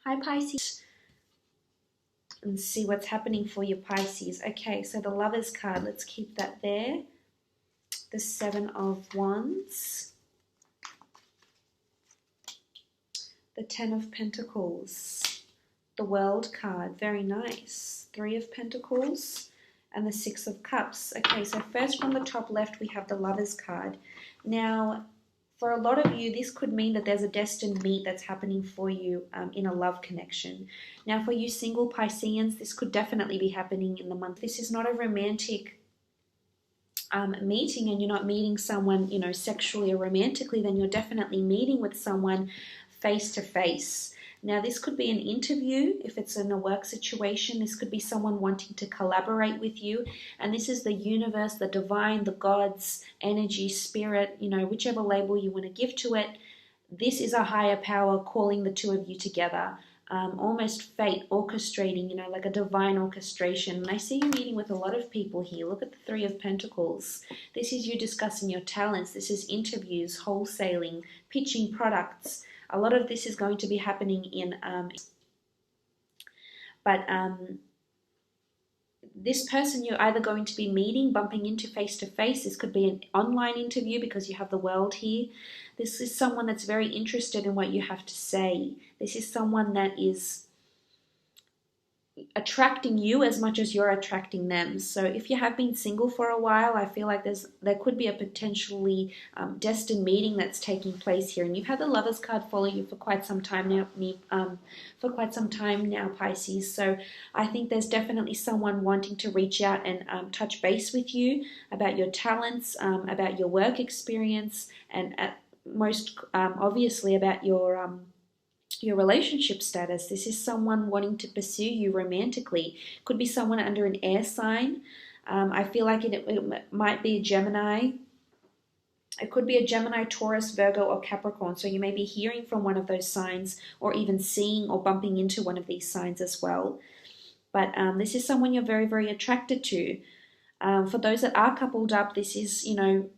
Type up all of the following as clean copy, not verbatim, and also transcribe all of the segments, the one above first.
Hi Pisces, and see what's happening for your Pisces. Okay, so the Lovers card, let's keep that there. The Seven of Wands, the Ten of Pentacles, the World card, very nice. Three of Pentacles and the Six of Cups. Okay, so first from the top left we have the Lovers card. Now, for a lot of you, this could mean that there's a destined meet that's happening for you in a love connection. Now, for you single Pisceans, this could definitely be happening in the month. This is not a romantic meeting, and you're not meeting someone, you know, sexually or romantically. Then you're definitely meeting with someone face to face. Now, this could be an interview if it's in a work situation. This could be someone wanting to collaborate with you. And this is the universe, the divine, the gods, energy, spirit, you know, whichever label you want to give to it. This is a higher power calling the two of you together. Almost fate orchestrating, you know, like a divine orchestration. And I see you meeting with a lot of people here. Look at the Three of Pentacles. This is you discussing your talents. This is interviews, wholesaling, pitching products. A lot of this is going to be happening in, this person you're either going to be meeting, bumping into face to face. This could be an online interview because you have the World here. This is someone that's very interested in what you have to say. This is someone that is attracting you as much as you're attracting them. So if you have been single for a while, I feel like there could be a potentially destined meeting that's taking place here. And you've had the Lovers card follow you for quite some time now, Pisces. So I think there's definitely someone wanting to reach out and touch base with you about your talents, about your work experience, and most obviously about your relationship status. This is someone wanting to pursue you romantically. Could be someone under an air sign. I feel like it might be a Gemini. It could be a Gemini, Taurus, Virgo, or Capricorn. So you may be hearing from one of those signs, or even seeing or bumping into one of these signs as well. But this is someone you're very, very attracted to. For those that are coupled up, this is, you know,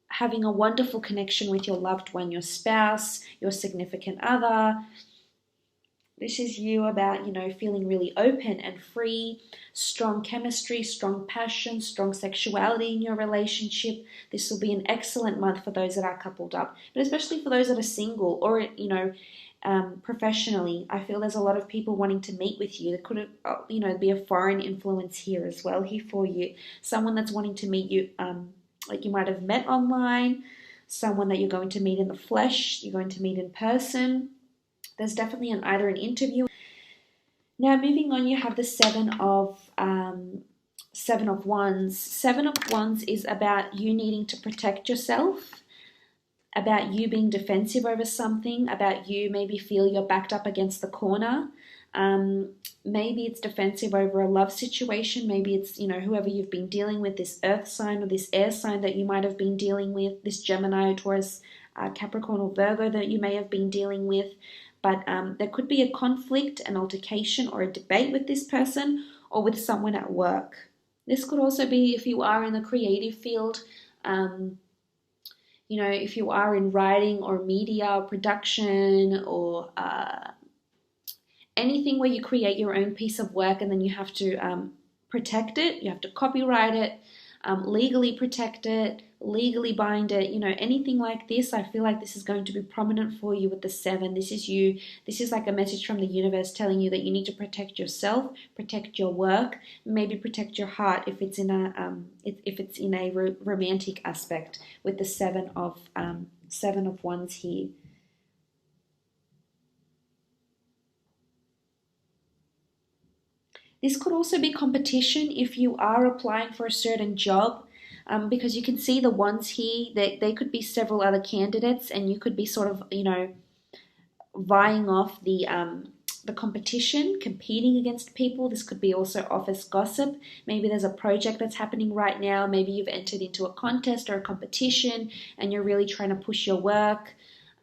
having a wonderful connection with your loved one, your spouse, your significant other. This is you about, you know, feeling really open and free, strong chemistry, strong passion, strong sexuality in your relationship. This will be an excellent month for those that are coupled up, but especially for those that are single or, you know, professionally. I feel there's a lot of people wanting to meet with you. There could, you know, be a foreign influence here as well here for you. Someone that's wanting to meet you, like you might have met online, someone that you're going to meet in the flesh, you're going to meet in person. There's definitely either an interview. Now moving on, you have the Seven of Wands. Seven of Wands is about you needing to protect yourself, about you being defensive over something, about you maybe feel you're backed up against the corner. Maybe it's defensive over a love situation. Maybe it's, you know, whoever you've been dealing with, this earth sign or this air sign that you might have been dealing with, this Gemini, Taurus, Capricorn, or Virgo that you may have been dealing with. But there could be a conflict, an altercation, or a debate with this person or with someone at work. This could also be if you are in the creative field, you know, if you are in writing or media or production or anything where you create your own piece of work and then you have to protect it, you have to copyright it, legally protect it, legally bind it, you know, anything like this. I feel like this is going to be prominent for you with the Seven. This is you. This is like a message from the universe telling you that you need to protect yourself, protect your work, maybe protect your heart if it's in a romantic aspect with the Seven of Wands here. This could also be competition if you are applying for a certain job, because you can see the Wands here, they could be several other candidates and you could be sort of, you know, vying off the competition, competing against people. This could be also office gossip. Maybe there's a project that's happening right now. Maybe you've entered into a contest or a competition and you're really trying to push your work,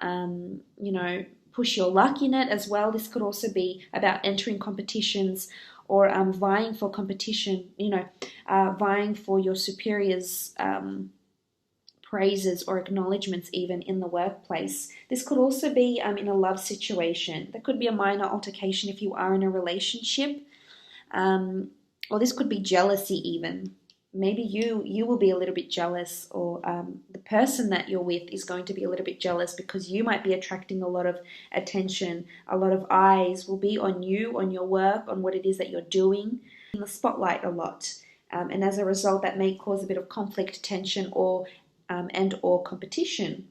you know, push your luck in it as well. This could also be about entering competitions or vying for competition, you know, vying for your superior's praises or acknowledgements even in the workplace. This could also be in a love situation. There could be a minor altercation if you are in a relationship, or this could be jealousy even. Maybe you will be a little bit jealous, or the person that you're with is going to be a little bit jealous because you might be attracting a lot of attention. A lot of eyes will be on you, on your work, on what it is that you're doing, in the spotlight a lot. And as a result, that may cause a bit of conflict, tension, or competition.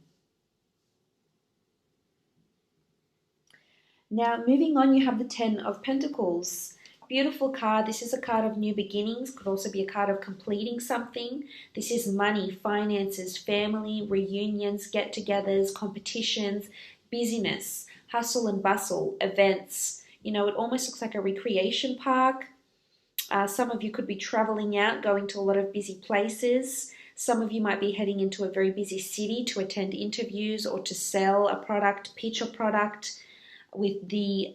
Now, moving on, you have the Ten of Pentacles. Beautiful card. This is a card of new beginnings. Could also be a card of completing something. This is money, finances, family, reunions, get-togethers, competitions, busyness, hustle and bustle, events. You know, it almost looks like a recreation park. Some of you could be traveling out, going to a lot of busy places. Some of you might be heading into a very busy city to attend interviews or to sell a product, pitch a product. With the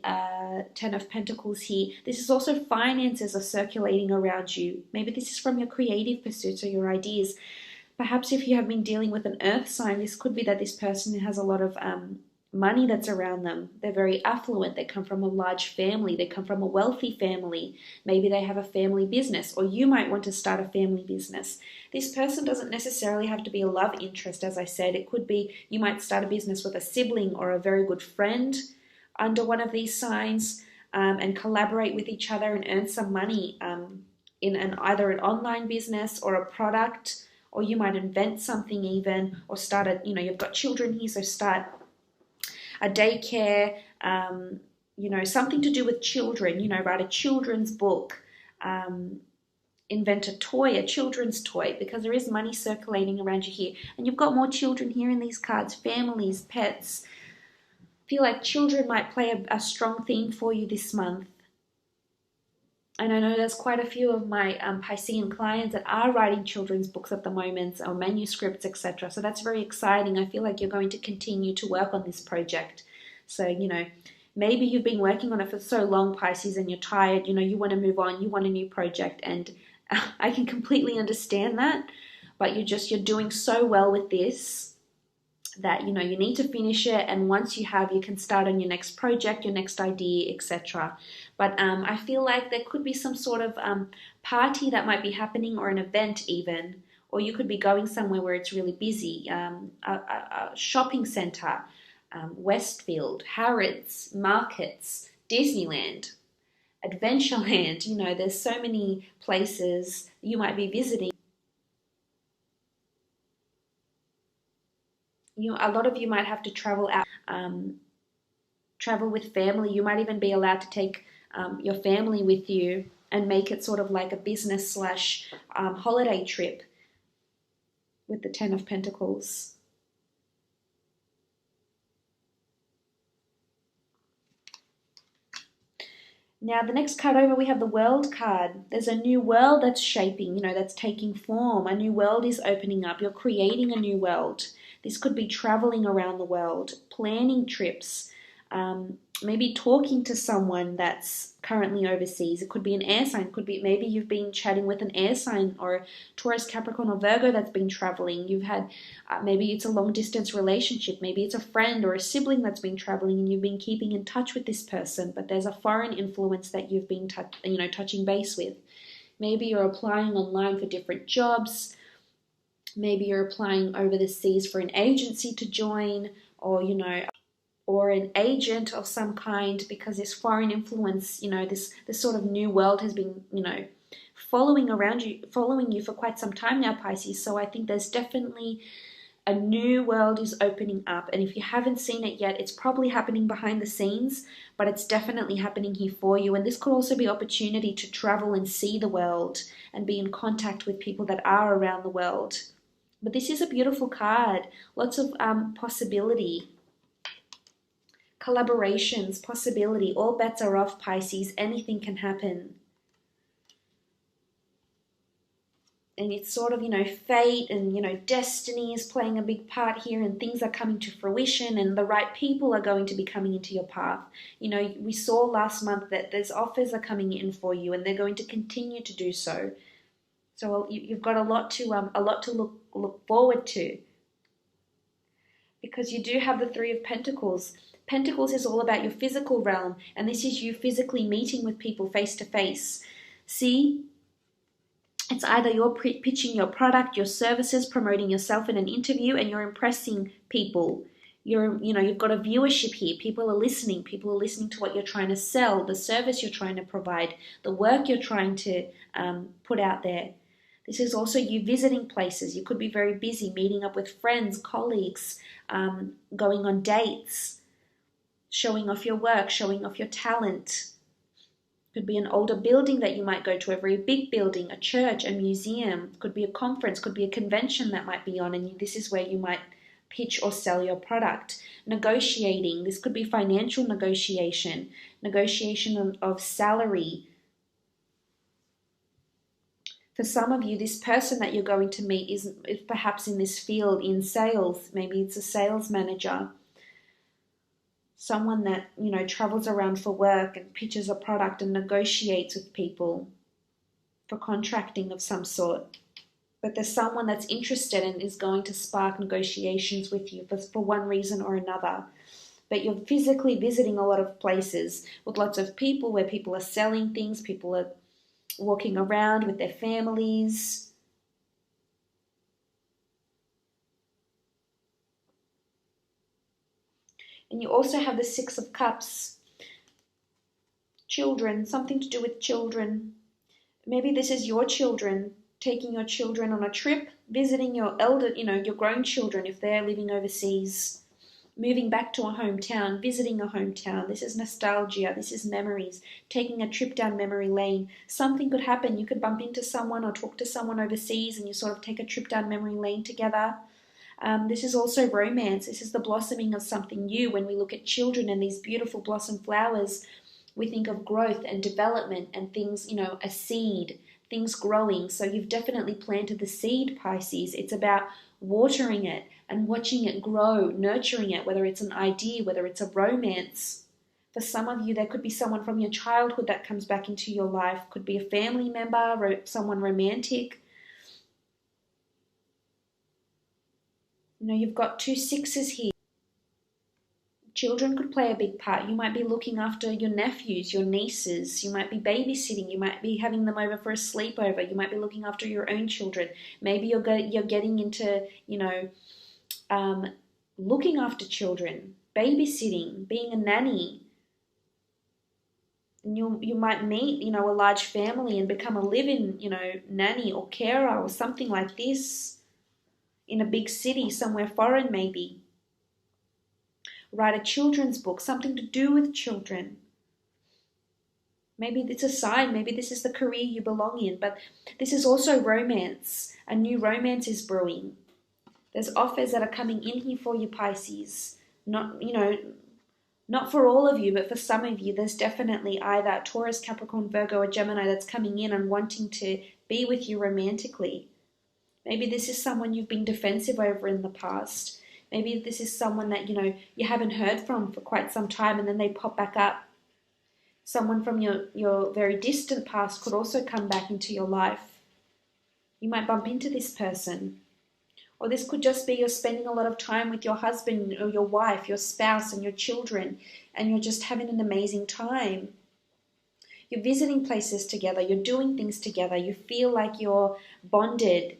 Ten of Pentacles here, this is also finances are circulating around you. Maybe this is from your creative pursuits or your ideas. Perhaps if you have been dealing with an earth sign, this could be that this person has a lot of money that's around them. They're very affluent. They come from a large family. They come from a wealthy family. Maybe they have a family business, or you might want to start a family business. This person doesn't necessarily have to be a love interest, as I said. It could be you might start a business with a sibling or a very good friend under one of these signs, and collaborate with each other and earn some money in either an online business or a product, or you might invent something even, or start a, you've got children here, so start a daycare, something to do with children, write a children's book, invent a toy, a children's toy, because there is money circulating around you here. And you've got more children here in these cards, families, pets. Feel like children might play a strong theme for you this month. And I know there's quite a few of my Piscean clients that are writing children's books at the moment, or manuscripts, etc. So that's very exciting. I feel like you're going to continue to work on this project. So, maybe you've been working on it for so long, Pisces, and you're tired, you want to move on, you want a new project, and I can completely understand that. But you're doing so well with this that you need to finish it, and once you have, you can start on your next project, your next idea, etc. But I feel like there could be some sort of party that might be happening, or an event even, or you could be going somewhere where it's really busy, a shopping center, Westfield, Harrods, markets, Disneyland, Adventureland. There's so many places you might be visiting. A lot of you might have to travel out, travel with family. You might even be allowed to take your family with you and make it sort of like a business / holiday trip with the Ten of Pentacles. Now, the next card over, we have the World card. There's a new world that's shaping, that's taking form. A new world is opening up. You're creating a new world. This could be traveling around the world, planning trips, maybe talking to someone that's currently overseas. It could be an air sign. Could be maybe you've been chatting with an air sign, or Taurus, Capricorn, or Virgo that's been traveling. You've had maybe it's a long distance relationship. Maybe it's a friend or a sibling that's been traveling, and you've been keeping in touch with this person. But there's a foreign influence that you've been touching base with. Maybe you're applying online for different jobs. Maybe you're applying over the seas for an agency to join, or or an agent of some kind, because this foreign influence, this sort of new world has been, following you for quite some time now, Pisces. So I think there's definitely a new world is opening up. And if you haven't seen it yet, it's probably happening behind the scenes, but it's definitely happening here for you. And this could also be opportunity to travel and see the world and be in contact with people that are around the world. But this is a beautiful card. Lots of possibility. Collaborations, possibility. All bets are off, Pisces. Anything can happen. And it's sort of, fate and, destiny is playing a big part here, and things are coming to fruition, and the right people are going to be coming into your path. We saw last month that there's offers are coming in for you, and they're going to continue to do so. So you've got a lot to look forward to. because you do have the Three of Pentacles. Pentacles is all about your physical realm, and this is you physically meeting with people face to face. See, it's either you're pitching your product, your services, promoting yourself in an interview, and you're impressing people. You've got a viewership here. People are listening. People are listening to what you're trying to sell, the service you're trying to provide, the work you're trying to put out there. This is also you visiting places. You could be very busy, meeting up with friends, colleagues, going on dates, showing off your work, showing off your talent. Could be an older building that you might go to, a very big building, a church, a museum. Could be a conference, could be a convention that might be on, and this is where you might pitch or sell your product. Negotiating. This could be financial negotiation, negotiation of salary. For some of you, this person that you're going to meet is perhaps in this field, in sales. Maybe it's a sales manager. Someone that, travels around for work and pitches a product and negotiates with people for contracting of some sort. But there's someone that's interested and is going to spark negotiations with you for one reason or another. But you're physically visiting a lot of places with lots of people where people are selling things, people are walking around with their families. And you also have the Six of Cups. Children, something to do with children. Maybe this is your children, taking your children on a trip, visiting your your grown children if they're living overseas, moving back to a hometown, visiting a hometown. This is nostalgia, this is memories, taking a trip down memory lane. Something could happen. You could bump into someone or talk to someone overseas and you sort of take a trip down memory lane together. This is also romance. This is the blossoming of something new. When we look at children and these beautiful blossom flowers, we think of growth and development and things, a seed, things growing. So you've definitely planted the seed, Pisces. It's about watering it and watching it grow, nurturing it, whether it's an idea, whether it's a romance. For some of you, there could be someone from your childhood that comes back into your life. Could be a family member, someone romantic. You've got 2 sixes here. Children could play a big part. You might be looking after your nephews, your nieces. You might be babysitting. You might be having them over for a sleepover. You might be looking after your own children. Maybe you're getting into, looking after children, babysitting, being a nanny. And you might meet, a large family and become a live-in, nanny or carer or something like this in a big city, somewhere foreign maybe. Write a children's book, something to do with children. Maybe it's a sign, maybe this is the career you belong in, but this is also romance. A new romance is brewing. There's offers that are coming in here for you, Pisces. Not for all of you, but for some of you, there's definitely either Taurus, Capricorn, Virgo, or Gemini that's coming in and wanting to be with you romantically. Maybe this is someone you've been defensive over in the past. Maybe this is someone that, you haven't heard from for quite some time and then they pop back up. Someone from your very distant past could also come back into your life. You might bump into this person. Or this could just be you're spending a lot of time with your husband or your wife, your spouse and your children, and you're just having an amazing time. You're visiting places together. You're doing things together. You feel like you're bonded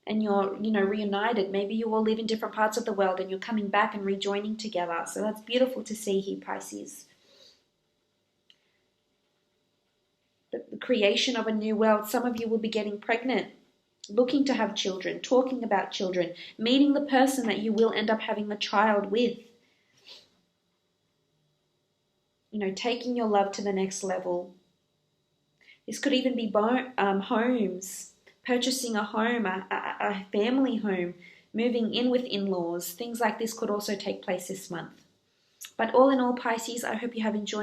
and you're, reunited. Maybe you all live in different parts of the world and you're coming back and rejoining together. So that's beautiful to see here, Pisces. But the creation of a new world. Some of you will be getting pregnant, looking to have children, talking about children, meeting the person that you will end up having a child with. Taking your love to the next level. This could even be homes. Purchasing a home, a family home, moving in with in-laws. Things like this could also take place this month. But all in all, Pisces, I hope you have enjoyed